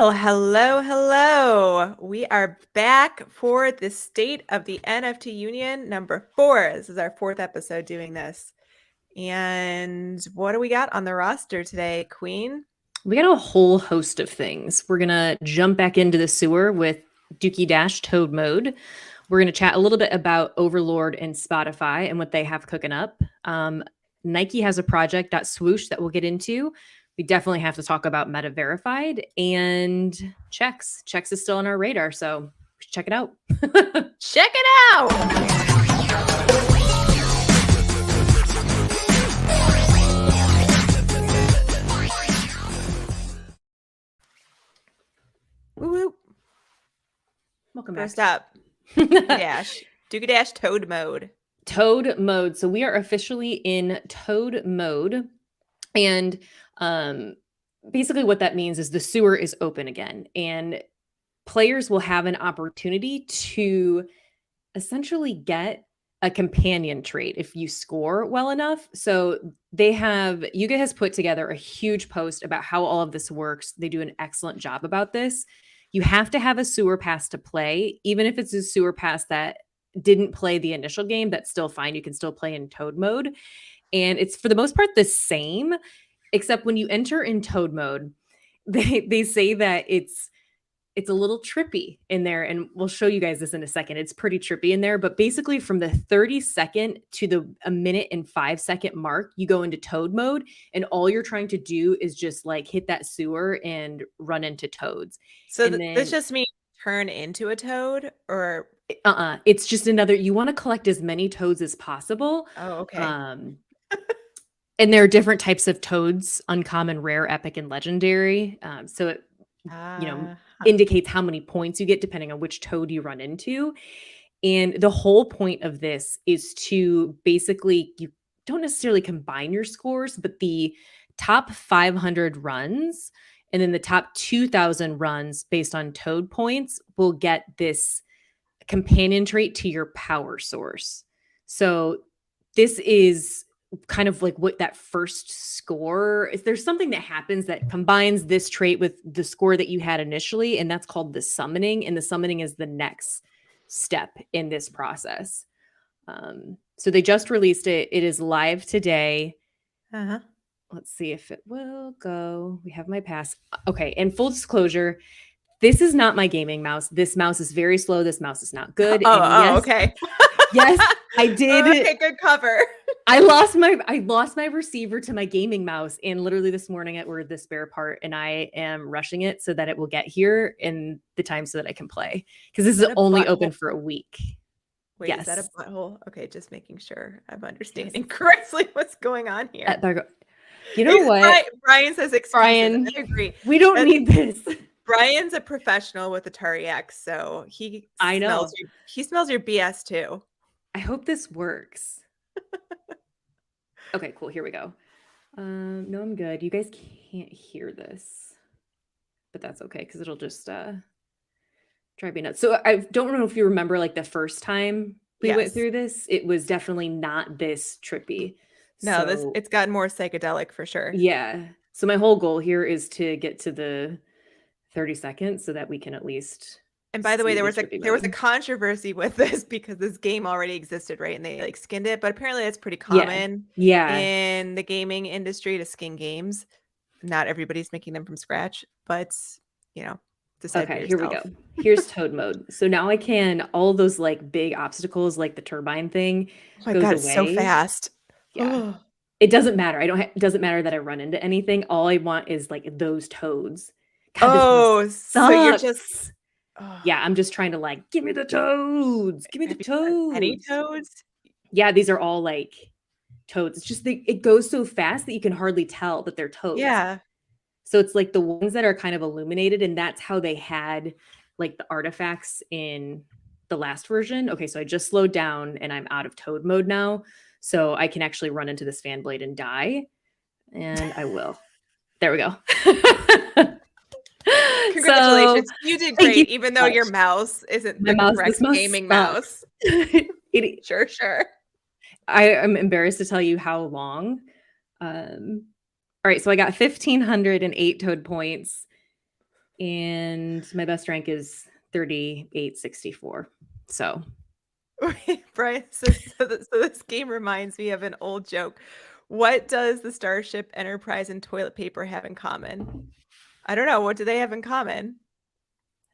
Well, hello, hello. We are back for the State of the NFT Union number 4. This is our 4th episode doing this. And what do we got on the roster today, Queen? We got a whole host of things. We're going to jump back into the sewer with Dookey-Tode mode. We're going to chat a little bit about Overlord and Spotify and what they have cooking up. Nike has a project, .Swoosh, that we'll get into. We definitely have to talk about Meta Verified and Checks. Checks is still on our radar, so we should check it out. Check it out! Woo-woo. Welcome back. First up, Dookey-Tode mode. Tode mode. So we are officially in Tode mode. And basically what that means is the sewer is open again. And players will have an opportunity to essentially get a companion trait if you score well enough. So Yuga has put together a huge post about how all of this works. They do an excellent job about this. You have to have a sewer pass to play, even if it's a sewer pass that didn't play the initial game, that's still fine. You can still play in Tode mode. And it's for the most part the same, except when you enter in Tode mode, they say that it's a little trippy in there, and we'll show you guys this in a second. It's pretty trippy in there, but basically from the 30-second to the 1 minute and 5-second mark, you go into Tode mode, and all you're trying to do is just like hit that sewer and run into toads. So this just means turn into a toad, or it's just another, you want to collect as many toads as possible. Oh, okay. And there are different types of toads: uncommon, rare, epic, and legendary. So it indicates how many points you get depending on which toad you run into. And the whole point of this is to basically, you don't necessarily combine your scores, but the top 500 runs and then the top 2,000 runs based on toad points will get this companion trait to your power source. So this is kind of like what that first score is. There's something that happens that combines this trait with the score that you had initially, and that's called the summoning. And the summoning is the next step in this process. So they just released it. It is live today. Let's see if it will go. We have my pass. Okay. And full disclosure, this is not my gaming mouse. This mouse is very slow. This mouse is not good. Okay. Yes, I did. Okay, good cover. I lost my receiver to my gaming mouse, and literally this morning I ordered the spare part, and I am rushing it so that it will get here in the time so that I can play, because this is only open for a week. Wait, yes. Is that a butthole? Okay, just making sure I'm understanding correctly what's going on here. You know what? Brian says, Brian, I agree. We don't need this. Brian's a professional with Atari X, so he smells your BS too. I hope this works. Okay, cool. Here we go. No, I'm good. You guys can't hear this, but that's okay because it'll just drive me nuts. So I don't know if you remember, like the first time we went through this, it was definitely not this trippy. No, it's gotten more psychedelic for sure. Yeah. So my whole goal here is to get to the 30 seconds so that we can at least. And by the way, there was a controversy with this because this game already existed, right? And they like skinned it, but apparently it's pretty common in the gaming industry to skin games. Not everybody's making them from scratch, but decide for yourself. Here we go. Here's Tode mode. So now I can, all those like big obstacles, like the turbine thing. Oh my God, it's so fast. Yeah. It doesn't matter. It doesn't matter that I run into anything. All I want is like those toads. God, so you're just. Yeah, I'm just trying to like, give me the toads. Give me the toads. Any toads? Yeah, these are all like toads. It's just it goes so fast that you can hardly tell that they're toads. Yeah. So it's like the ones that are kind of illuminated, and that's how they had like the artifacts in the last version. Okay, so I just slowed down and I'm out of Tode mode now. So I can actually run into this fan blade and die. And I will. There we go. Congratulations. You did great, even though your mouse isn't the correct gaming mouse. Sure. I am embarrassed to tell you how long. All right, so I got 1,508 Tode points. and my best rank is 3864. So Wait, Brian, so this game reminds me of an old joke. What does the Starship Enterprise and toilet paper have in common? I don't know. What do they have in common?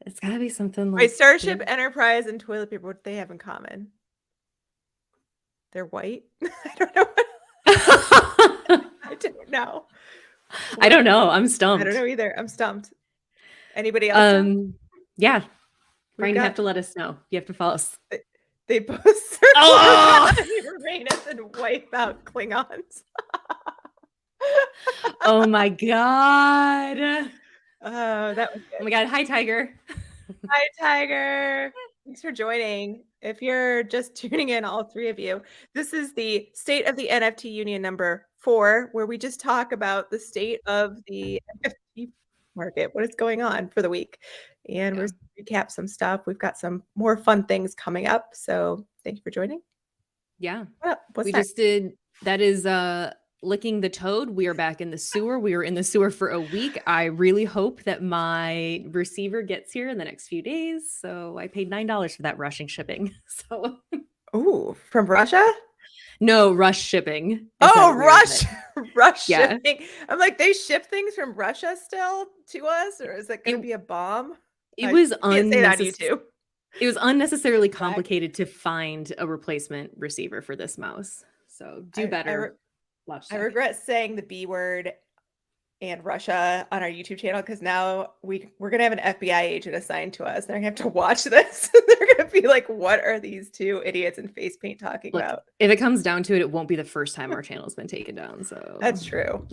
It's gotta be something like Wait, Starship Enterprise and toilet paper, what do they have in common? They're white? I don't know. I don't know. I don't know. I'm stumped. I don't know either. I'm stumped. Anybody else? Yeah. Brian, you have to let us know. You have to follow us. They both circle around Uranus and wipe out Klingons. Oh my god. Oh, that was good. Oh my god. Hi, Tiger. Hi, Tiger. Thanks for joining. If you're just tuning in, all three of you, this is the State of the NFT Union number 4, where we just talk about the state of the NFT market, what is going on for the week. And we're recap some stuff. We've got some more fun things coming up. So thank you for joining. Yeah. What's we next? Just did, that is licking the toad. We are back in the sewer. We were in the sewer for a week. I really hope that my receiver gets here in the next few days. So I paid $9 for that rushing shipping. So oh, from Russia? No, rush shipping. Oh, rush shipping. I'm like, they ship things from Russia still to us, or is it going to be a bomb? It was can't say that on YouTube. It was unnecessarily complicated to find a replacement receiver for this mouse. So do better. I regret saying the B word and Russia on our YouTube channel, because now we're going to have an FBI agent assigned to us. They're going to have to watch this. They're going to be like, what are these two idiots in face paint talking about? If it comes down to it, it won't be the first time our channel's been taken down. So that's true.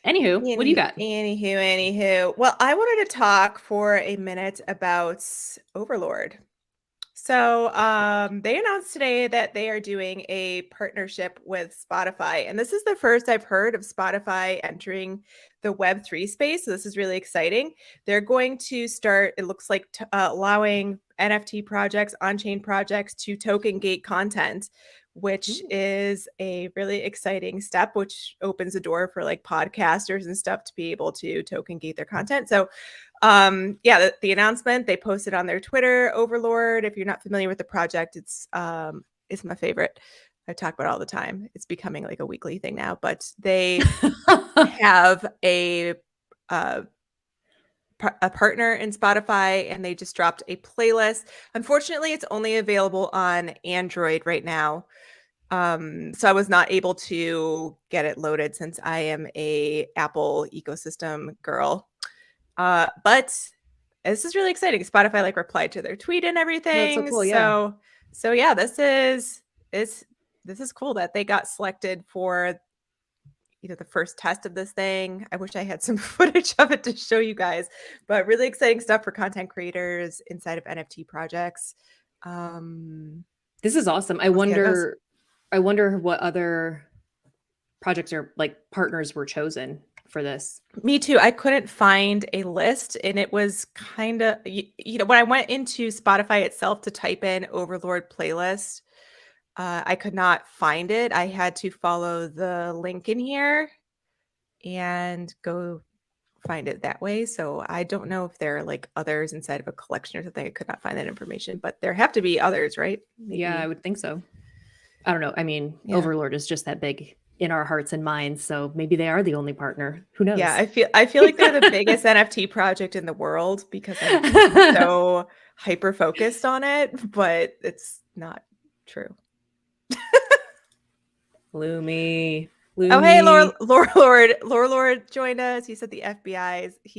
Anywho, what do you got? Anywho. Well, I wanted to talk for a minute about Overlord. So they announced today that they are doing a partnership with Spotify. And this is the first I've heard of Spotify entering the Web3 space. So this is really exciting. They're going to start, it looks like, allowing NFT projects, on-chain projects to token gate content, which is a really exciting step, which opens the door for like podcasters and stuff to be able to token gate their content. So the announcement, they posted on their Twitter, Overlord. If you're not familiar with the project, it's my favorite. I talk about it all the time. It's becoming like a weekly thing now, but they have a partner in Spotify, and they just dropped a playlist. Unfortunately, it's only available on Android right now. So I was not able to get it loaded since I am a Apple ecosystem girl. But this is really exciting. Spotify like replied to their tweet and everything. That's so cool, yeah. So yeah, this is cool that they got selected for the first test of this thing. I wish I had some footage of it to show you guys, but really exciting stuff for content creators inside of NFT projects. This is awesome. I wonder what other projects or like partners were chosen for this. Me too. I couldn't find a list, and it was kind of, when I went into Spotify itself to type in Overlord playlist, I could not find it. I had to follow the link in here and go find it that way. So I don't know if there are like others inside of a collection or something. I could not find that information, but there have to be others, right? Maybe. Yeah, I would think so. I don't know. I mean, Overlord is just that big in our hearts and minds, so maybe they are the only partner. Who knows? Yeah, I feel like they're the biggest NFT project in the world because I'm so hyper focused on it, but it's not true. Loomy. Oh, hey, Lord joined us. He said he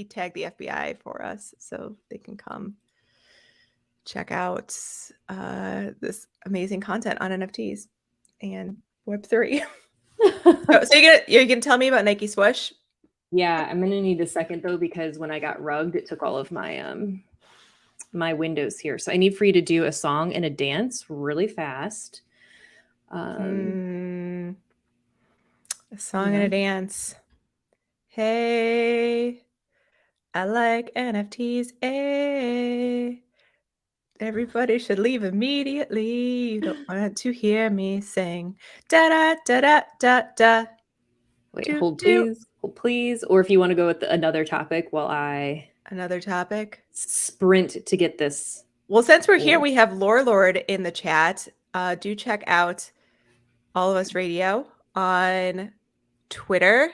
tagged the FBI for us so they can come check out this amazing content on NFTs and Web3. So you can tell me about Nike.Swoosh? Yeah, I'm gonna need a second though, because when I got rugged, it took all of my my windows here. So I need for you to do a song and a dance really fast. A song and a dance. Hey, I like NFTs. Hey, everybody should leave immediately. You don't want to hear me sing. Da da da da da da. Wait, hold please. Hold please. Or if you want to go with another topic while I Another topic. Sprint to get this. Well, since we're here, we have Overlord in the chat. Do check out All of Us Radio on Twitter.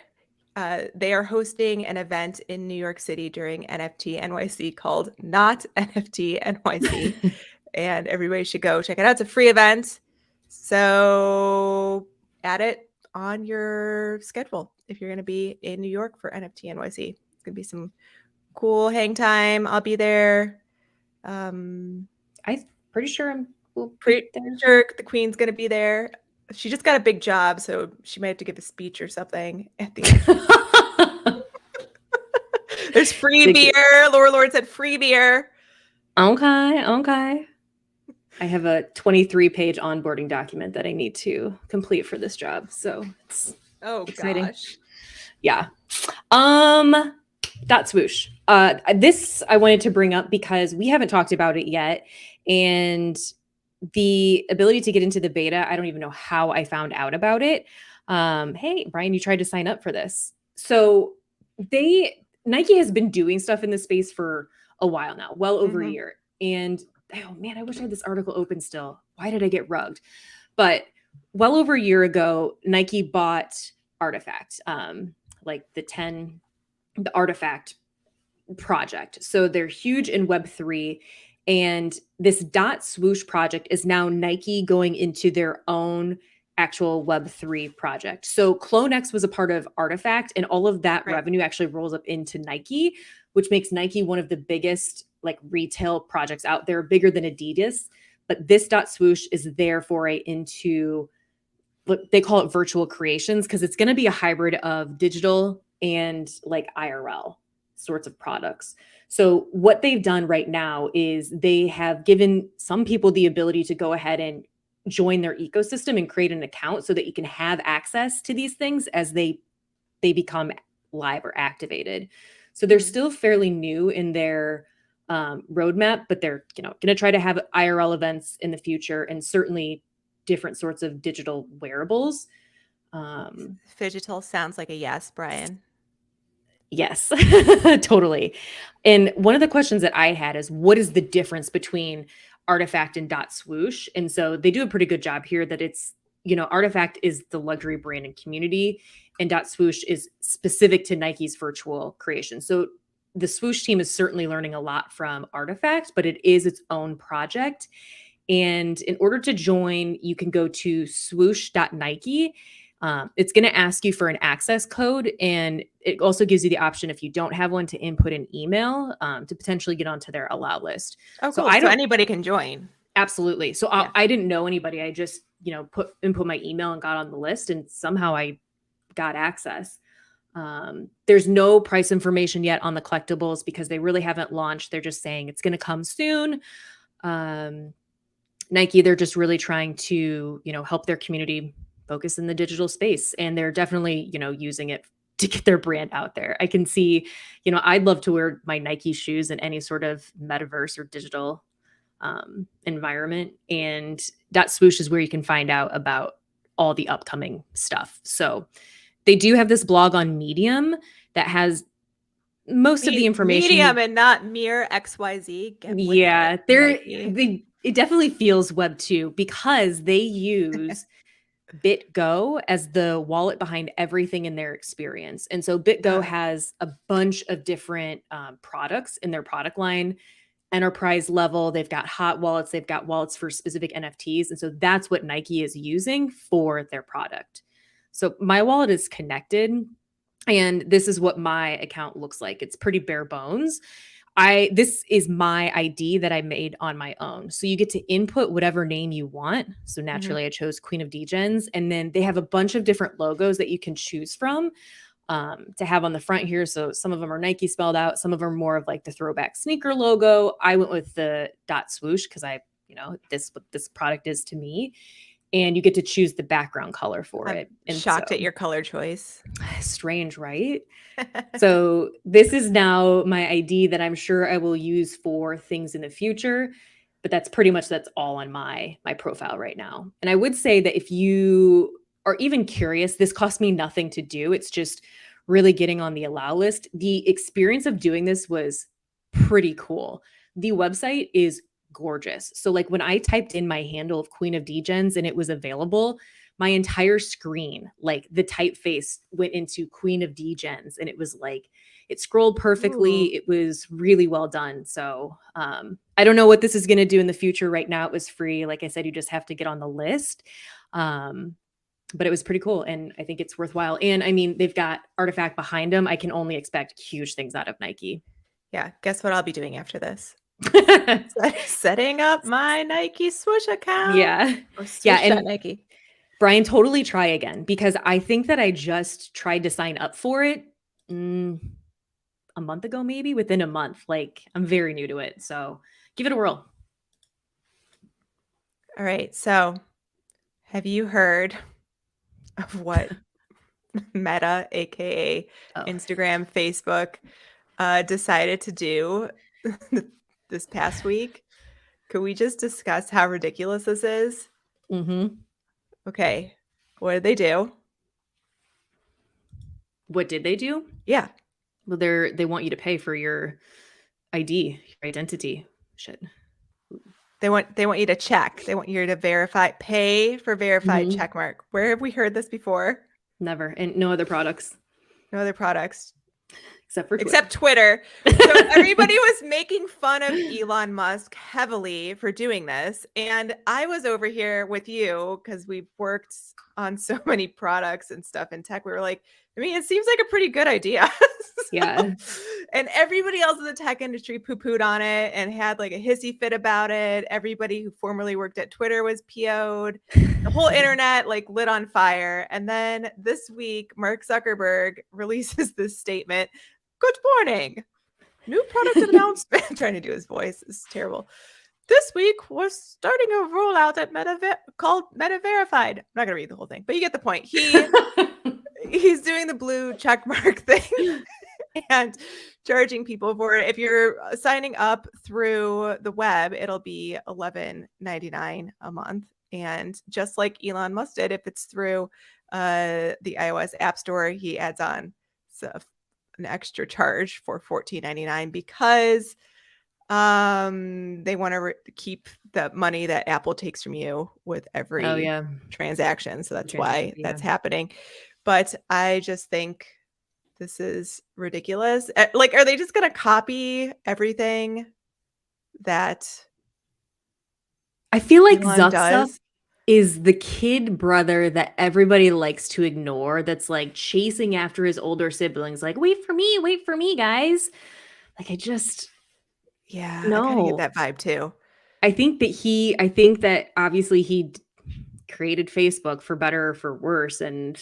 They are hosting an event in New York City during NFT NYC called Not NFT NYC. And everybody should go check it out. It's a free event. So add it on your schedule if you're going to be in New York for NFT NYC. It's going to be some cool hang time. I'll be there. I'm pretty sure pretty sure the Queen's going to be there. She just got a big job, so she might have to give a speech or something at the end. There's free beer. Overlord said free beer. Okay. I have a 23-page onboarding document that I need to complete for this job, so it's exciting. Gosh. Yeah. .Swoosh. This I wanted to bring up because we haven't talked about it yet, and the ability to get into the beta, I don't even know how I found out about it. Hey, Brian, you tried to sign up for this. So Nike has been doing stuff in this space for a while now, well over a year. And oh man, I wish I had this article open still. Why did I get rugged? But well over a year ago, Nike bought Artifact, like the Artifact project. So they're huge in Web3. And this .Swoosh project is now Nike going into their own actual Web3 project. So CloneX was a part of Artifact, and all of that revenue actually rolls up into Nike, which makes Nike one of the biggest like retail projects out there, bigger than Adidas. But this .Swoosh is their foray into what they call it virtual creations, because it's going to be a hybrid of digital and like IRL sorts of products. So what they've done right now is they have given some people the ability to go ahead and join their ecosystem and create an account so that you can have access to these things as they become live or activated. So they're still fairly new in their roadmap, but they're going to try to have IRL events in the future, and certainly different sorts of digital wearables. Phygital sounds like a yes, Brian. Yes, totally. And one of the questions that I had is, what is the difference between Artifact and .Swoosh? And so they do a pretty good job here that it's, Artifact is the luxury brand and community, and .Swoosh is specific to Nike's virtual creation. So the Swoosh team is certainly learning a lot from Artifact, but it is its own project. And in order to join, you can go to SWOOSH.Nike. It's going to ask you for an access code, and it also gives you the option, if you don't have one, to input an email to potentially get onto their allow list. Oh, cool. So anybody can join. Absolutely. So I didn't know anybody. I just, input my email and got on the list, and somehow I got access. There's no price information yet on the collectibles because they really haven't launched. They're just saying it's going to come soon. Nike, they're just really trying to, help their community focus in the digital space. And they're definitely, using it to get their brand out there. I can see, I'd love to wear my Nike shoes in any sort of metaverse or digital environment. And .Swoosh is where you can find out about all the upcoming stuff. So they do have this blog on Medium that has most of the information. Medium and not mere XYZ. Yeah, it definitely feels Web 2 because they use BitGo as the wallet behind everything in their experience. And so BitGo has a bunch of different products in their product line. Enterprise level, they've got hot wallets, they've got wallets for specific NFTs. And so that's what Nike is using for their product. So my wallet is connected, and this is what my account looks like. It's pretty bare bones. This is my ID that I made on my own. So you get to input whatever name you want. So naturally I chose Queen of Degens, and then they have a bunch of different logos that you can choose from to have on the front here. So some of them are Nike spelled out. Some of them are more of like the throwback sneaker logo. I went with the .Swoosh because this what this product is to me. And you get to choose the background color for it. And shocked at your color choice. Strange, right? So this is now my ID that I'm sure I will use for things in the future. But that's all on my profile right now. And I would say that if you are even curious, this cost me nothing to do. It's just really getting on the allow list. The experience of doing this was pretty cool. The website is gorgeous. So like when I typed in my handle of Queen of Degens and it was available, my entire screen, like the typeface went into Queen of Degens, and it was like, it scrolled perfectly. Ooh. It was really well done. So I don't know what this is going to do in the future. Right now it was free. Like I said, you just have to get on the list. But it was pretty cool, and I think it's worthwhile. And I mean, they've got Artifact behind them. I can only expect huge things out of Nike. Yeah. Guess what I'll be doing after this? Setting up my Nike.Swoosh account. Yeah. Yeah. And Nike. Brian, totally try again, because I think that I just tried to sign up for it a month ago, maybe within a month. Like, I'm very new to it. So give it a whirl. All right. So have you heard of what Meta, aka Instagram, Facebook, decided to do this past week? Could we just discuss how ridiculous this is? Mm-hmm. Okay. What did they do? What did they do? Yeah. Well, they want you to pay for your ID, your identity. Shit. They want you to check. They want you to pay for verified check mark. Where have we heard this before? Never. And no other products. No other products. Except Twitter. So everybody was making fun of Elon Musk heavily for doing this. And I was over here with you because we've worked on so many products and stuff in tech. We were like, I mean, it seems like a pretty good idea. Yeah. And everybody else in the tech industry poo-pooed on it and had like a hissy fit about it. Everybody who formerly worked at Twitter was PO'd. The whole internet like lit on fire. And then this week, Mark Zuckerberg releases this statement. Good morning. New product announcement. I'm trying to do his voice. This is terrible. This week, we're starting a rollout at called Meta Verified. I'm not going to read the whole thing, but you get the point. He's doing the blue check mark thing and charging people for it. If you're signing up through the web, it'll be $11.99 a month. And just like Elon Musk did, if it's through the iOS App Store, he adds on an extra charge for $14.99 because they want to keep the money that Apple takes from you with every transaction. So that's why that's happening. But I just think this is ridiculous. Like, are they just going to copy everything that I feel like Zucks is the kid brother that everybody likes to ignore, that's like chasing after his older siblings, like, wait for me, guys. Like, I kind of get that vibe too. I think that obviously he created Facebook for better or for worse, and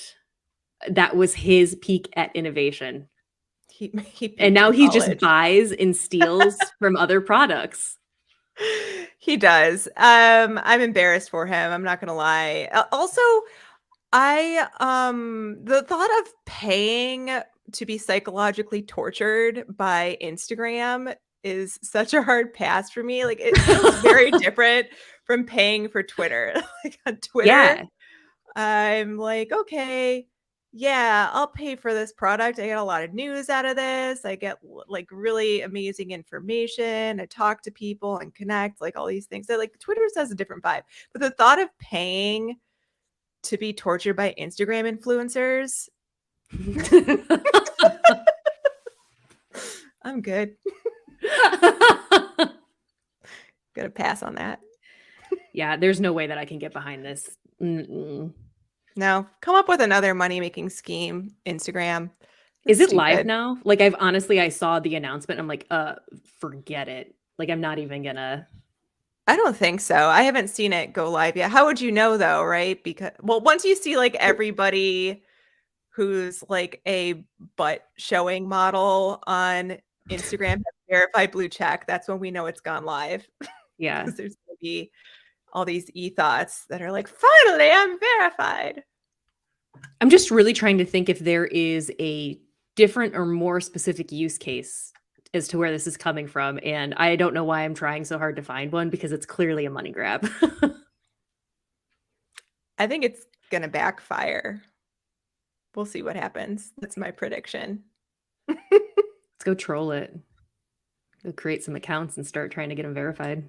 that was his peak at innovation. And now he just buys and steals from other products. He does. I'm embarrassed for him. I'm not gonna lie. Also, the thought of paying to be psychologically tortured by Instagram is such a hard pass for me. Like, it feels very different from paying for Twitter. Like on Twitter, I'm like, okay, yeah, I'll pay for this product. I get a lot of news out of this. I get like really amazing information. I talk to people and connect, like all these things. So like Twitter has a different vibe. But the thought of paying to be tortured by Instagram influencers, I'm good. Gonna pass on that. Yeah, there's no way that I can get behind this. No, come up with another money-making scheme, Instagram. Is it live now? Like, I saw the announcement. I'm like, forget it. Like, I'm not even gonna. I don't think so. I haven't seen it go live yet. How would you know though, right? Because, well, once you see like everybody who's like a butt showing model on Instagram verified blue check, that's when we know it's gone live. Yeah. Because there's gonna be all these e-thoughts that are like, finally, I'm verified. I'm just really trying to think if there is a different or more specific use case as to where this is coming from. And I don't know why I'm trying so hard to find one, because it's clearly a money grab. I think it's going to backfire. We'll see what happens. That's my prediction. Let's go troll it. Go create some accounts and start trying to get them verified.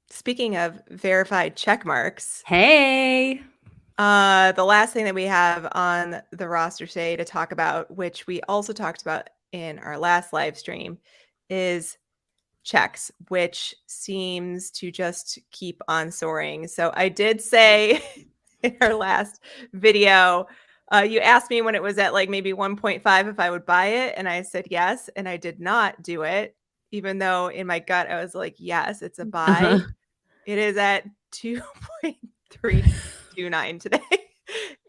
Speaking of verified check marks. Hey! The last thing that we have on the roster today to talk about, which we also talked about in our last live stream, is checks, which seems to just keep on soaring. So I did say in our last video, you asked me when it was at like maybe 1.5 if I would buy it. And I said yes. And I did not do it, even though in my gut I was like, yes, it's a buy. It is at 2.329 today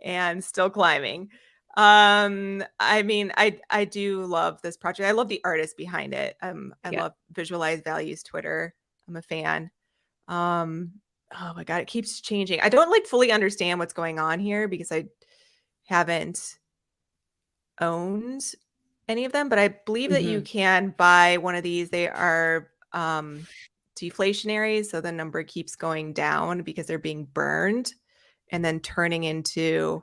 and still climbing. I mean, I do love this project. I love the artist behind it. I love Visualize Values Twitter. I'm a fan. Oh my God, it keeps changing. I don't like fully understand what's going on here because I haven't owned any of them, but I believe that you can buy one of these. They are deflationary, so the number keeps going down because they're being burned and then turning into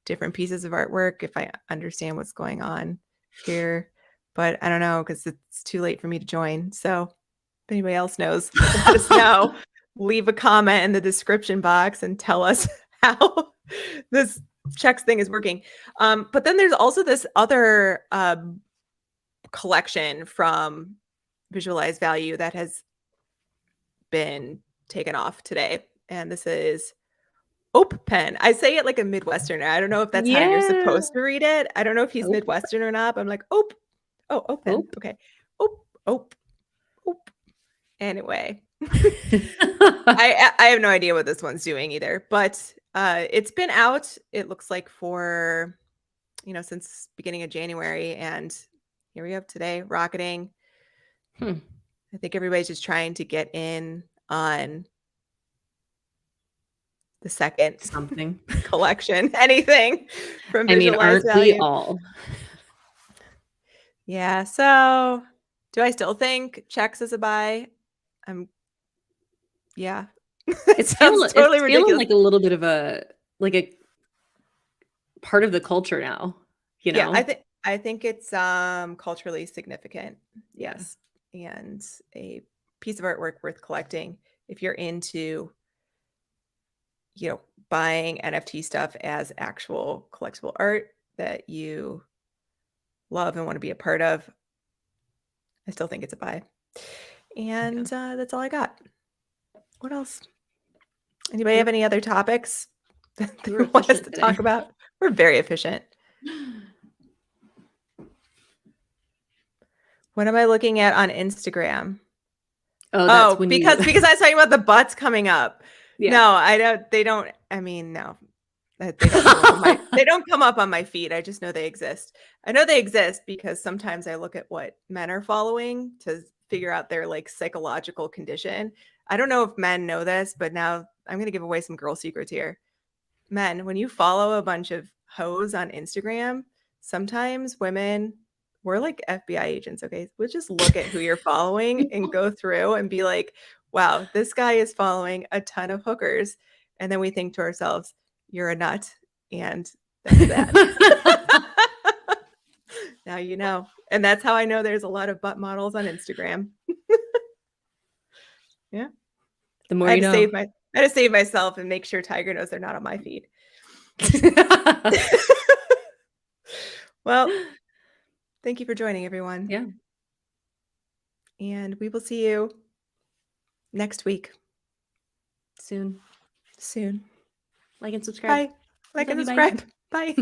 different pieces of artwork, if I understand what's going on here. But I don't know because it's too late for me to join. So if anybody else knows, let us know. Leave a comment in the description box and tell us how this checks thing is working. But then there's also this other collection from Visualize Value that has been taken off today. And this is Ope Pen. I say it like a Midwesterner. I don't know if that's how you're supposed to read it. I don't know if he's Midwestern or not, but I'm like, Ope. Oh, Open. Okay. Ope. Anyway. I have no idea what this one's doing either, but it's been out, it looks like, for, since beginning of January, and here we have today rocketing. I think everybody's just trying to get in on the second collection, anything from Visualize Value. We all? Yeah. So do I still think checks is a buy? Yeah. It's totally ridiculous. Like a little bit of a part of the culture now, Yeah, I think it's culturally significant. Yes. Yeah. And a piece of artwork worth collecting if you're into buying NFT stuff as actual collectible art that you love and want to be a part of. I still think it's a buy. And that's all I got. What else? Anybody have any other topics that they want us to talk about? We're very efficient. What am I looking at on Instagram? Oh, because I was talking about the butts coming up. Yeah. No, I don't. They don't. I mean, no. They don't come up on my feed. I just know they exist. I know they exist because sometimes I look at what men are following to figure out their psychological condition. I don't know if men know this, but now I'm going to give away some girl secrets here. Men, when you follow a bunch of hoes on Instagram, sometimes women, we're like FBI agents, okay? We'll just look at who you're following and go through and be like, wow, this guy is following a ton of hookers. And then we think to ourselves, you're a nut. And that's that. Now you know. And that's how I know there's a lot of butt models on Instagram. Yeah. The more you know. I had to save myself and make sure Tiger knows they're not on my feed. Well, thank you for joining, everyone. Yeah. And we will see you next week. Soon. Like and subscribe. Bye. Like and subscribe. Bye.